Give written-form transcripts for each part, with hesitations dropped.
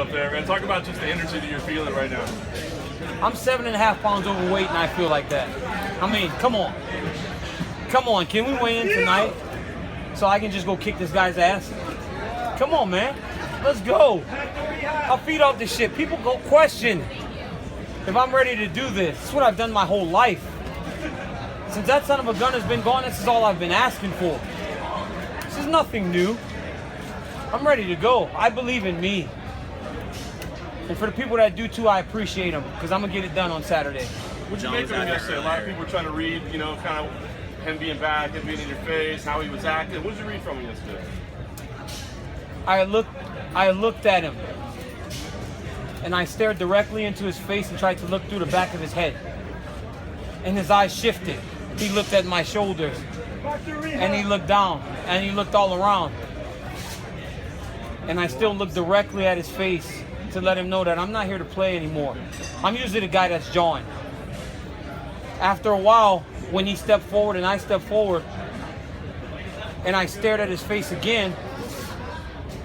up there, man. Talk about just the energy that you're feeling right now. I'm 7.5 pounds overweight and I feel like that. I mean, come on. Come on, can we weigh in tonight so I can just go kick this guy's ass? Come on, man. Let's go. I'll feed off this shit. People go question if I'm ready to do this. It's what I've done my whole life. Since that son of a gun has been gone, this is all I've been asking for. This is nothing new. I'm ready to go. I believe in me. And for the people that do too, I appreciate them because I'm going to get it done on Saturday. What'd you make of him yesterday? A lot of people were trying to read, you know, kind of him being back, him being in your face, how he was acting. What did you read from him yesterday? I looked at him and I stared directly into his face and tried to look through the back of his head. And his eyes shifted. He looked at my shoulders and he looked down and he looked all around. And I still looked directly at his face to let him know that I'm not here to play anymore. I'm usually the guy that's jawing. After a while, when he stepped forward and I stepped forward and I stared at his face again,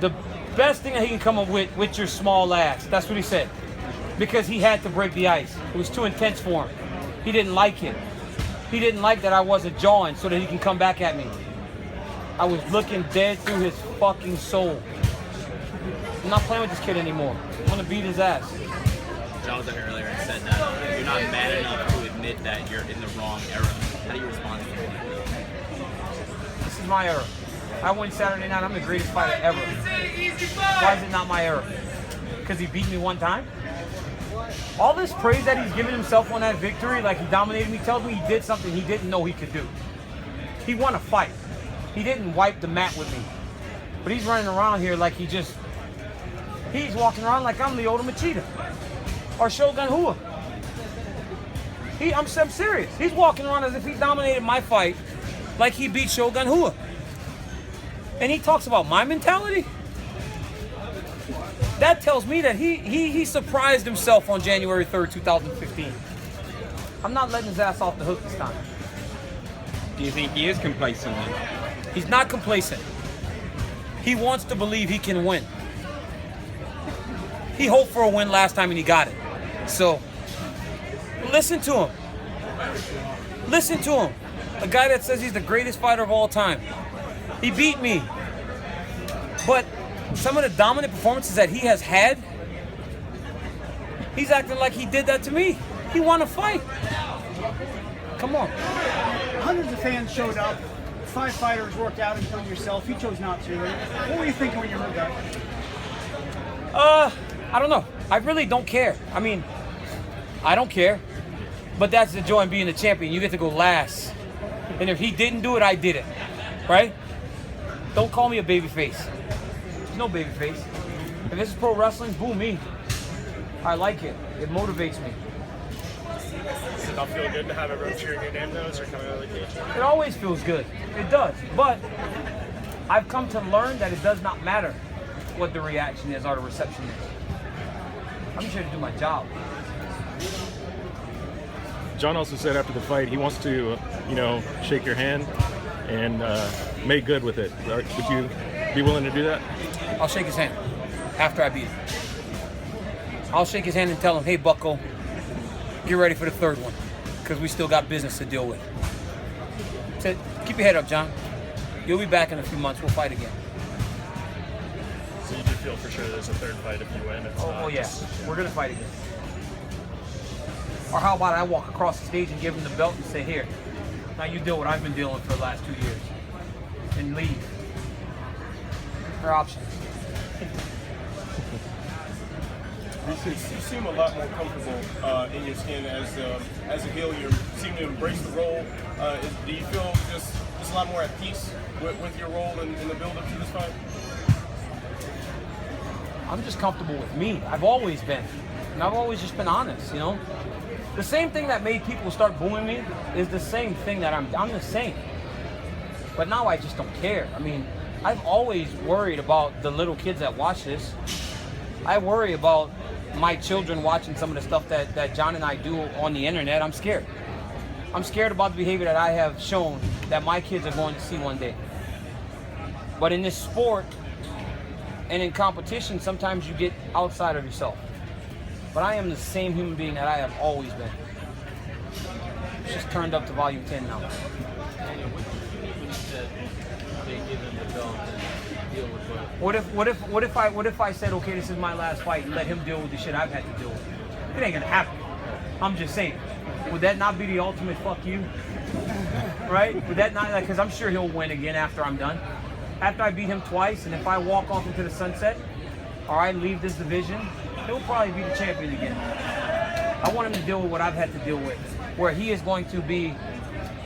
the best thing that he can come up with your small ass. That's what he said. Because he had to break the ice. It was too intense for him. He didn't like it. He didn't like that I wasn't jawing so that he can come back at me. I was looking dead through his fucking soul. I'm not playing with this kid anymore. I'm gonna beat his ass. John was there earlier and said that you're not man enough to admit that you're in the wrong era. How do you respond to that? This is my era. I win Saturday night. I'm the greatest fighter ever. Why is it not my era? Because he beat me one time? All this praise that he's giving himself on that victory, like he dominated me, tells me he did something he didn't know he could do. He won a fight. He didn't wipe the mat with me. But he's running around here like he's walking around like I'm Lyoto Machida or Shogun Rua. I'm serious. He's walking around as if he dominated my fight like he beat Shogun Rua. And he talks about my mentality? That tells me that he surprised himself on January 3rd, 2015. I'm not letting his ass off the hook this time. Do you think he is complacent then? He's not complacent. He wants to believe he can win. He hoped for a win last time and he got it. So, listen to him. Listen to him. A guy that says he's the greatest fighter of all time. He beat me. But some of the dominant performances that he has had, he's acting like he did that to me. He won a fight. Come on. Hundreds of fans showed up. 5 fighters worked out, including yourself. You chose not to. What were you thinking when you heard that? I don't know. I really don't care. I mean, I don't care. But that's the joy in being a champion. You get to go last. And if he didn't do it, I did it. Right? Don't call me a babyface. There's no babyface. If this is pro wrestling, boo me. I like it. It motivates me. Does it not feel good to have everyone cheering your name, though, as you're coming out of the cage? It always feels good. It does. But I've come to learn that it does not matter what the reaction is or the reception is. I'm just here to do my job. John also said after the fight he wants to, shake your hand and make good with it. Would you be willing to do that? I'll shake his hand after I beat him. I'll shake his hand and tell him, hey, bucko, get ready for the third one because we still got business to deal with. Said, keep your head up, John. You'll be back in a few months. We'll fight again. So you do feel for sure there's a third fight if you win? Oh, yeah. We're going to fight again. Or how about I walk across the stage and give him the belt and say, here, now you deal with what I've been dealing with for the last 2 years. And leave. There are options. You seem a lot more comfortable in your skin as a heel. You seem to embrace the role. Do you feel just a lot more at peace with your role in the build-up to this fight? I'm just comfortable with me. I've always been. And I've always just been honest, The same thing that made people start booing me is the same thing that I'm the same. But now I just don't care. I mean, I've always worried about the little kids that watch this. I worry about my children watching some of the stuff that John and I do on the internet. I'm scared. I'm scared about the behavior that I have shown that my kids are going to see one day. But in this sport, And in competition, sometimes you get outside of yourself. But I am the same human being that I have always been. It's just turned up to volume 10 now. What if I said, okay, this is my last fight, and let him deal with the shit I've had to deal with? It ain't gonna happen. I'm just saying. Would that not be the ultimate fuck you? Right? Would that not, like, because I'm sure he'll win again after I'm done. After I beat him twice, and if I walk off into the sunset, or I leave this division, he'll probably be the champion again. I want him to deal with what I've had to deal with, where he is going to be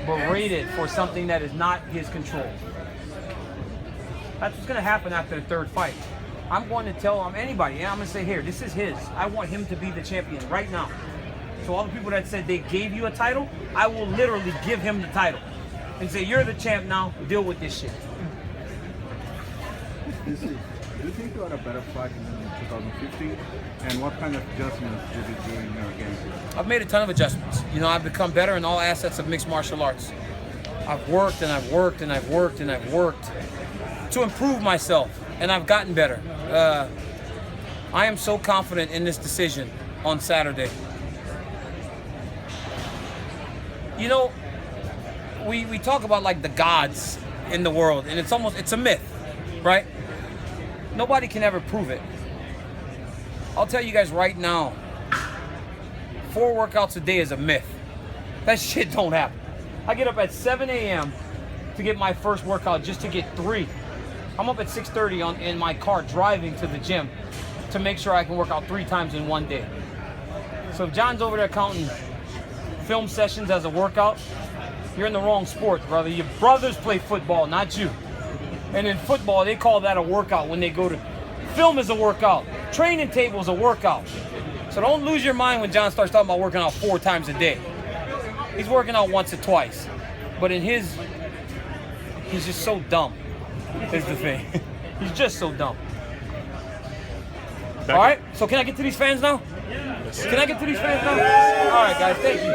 berated for something that is not his control. That's what's going to happen after the third fight. I'm going to tell anybody, and I'm going to say, here, this is his. I want him to be the champion right now. So all the people that said they gave you a title, I will literally give him the title and say, you're the champ now, deal with this shit. Do you think you are a better fighter than 2015? And what kind of adjustments did you do in your game? I've made a ton of adjustments. You know, I've become better in all assets of mixed martial arts. I've worked and I've worked and I've worked and I've worked to improve myself, and I've gotten better. I am so confident in this decision on Saturday. You know, we talk about like the gods in the world, and it's a myth, right? Nobody can ever prove it. I'll tell you guys right now, 4 workouts a day is a myth. That shit don't happen. I get up at 7 a.m. to get my first workout just to get 3. I'm up at 6:30 in my car driving to the gym to make sure I can work out 3 times in one day. So if John's over there counting film sessions as a workout, you're in the wrong sport, brother. Your brothers play football, not you. And in football, they call that a workout when they go to film is a workout. Training table is a workout. So don't lose your mind when John starts talking about working out 4 times a day. He's working out once or twice. But in his, he's just so dumb, is the thing. He's just so dumb. All right, so can I get to these fans now? Can I get to these fans now? All right, guys, thank you.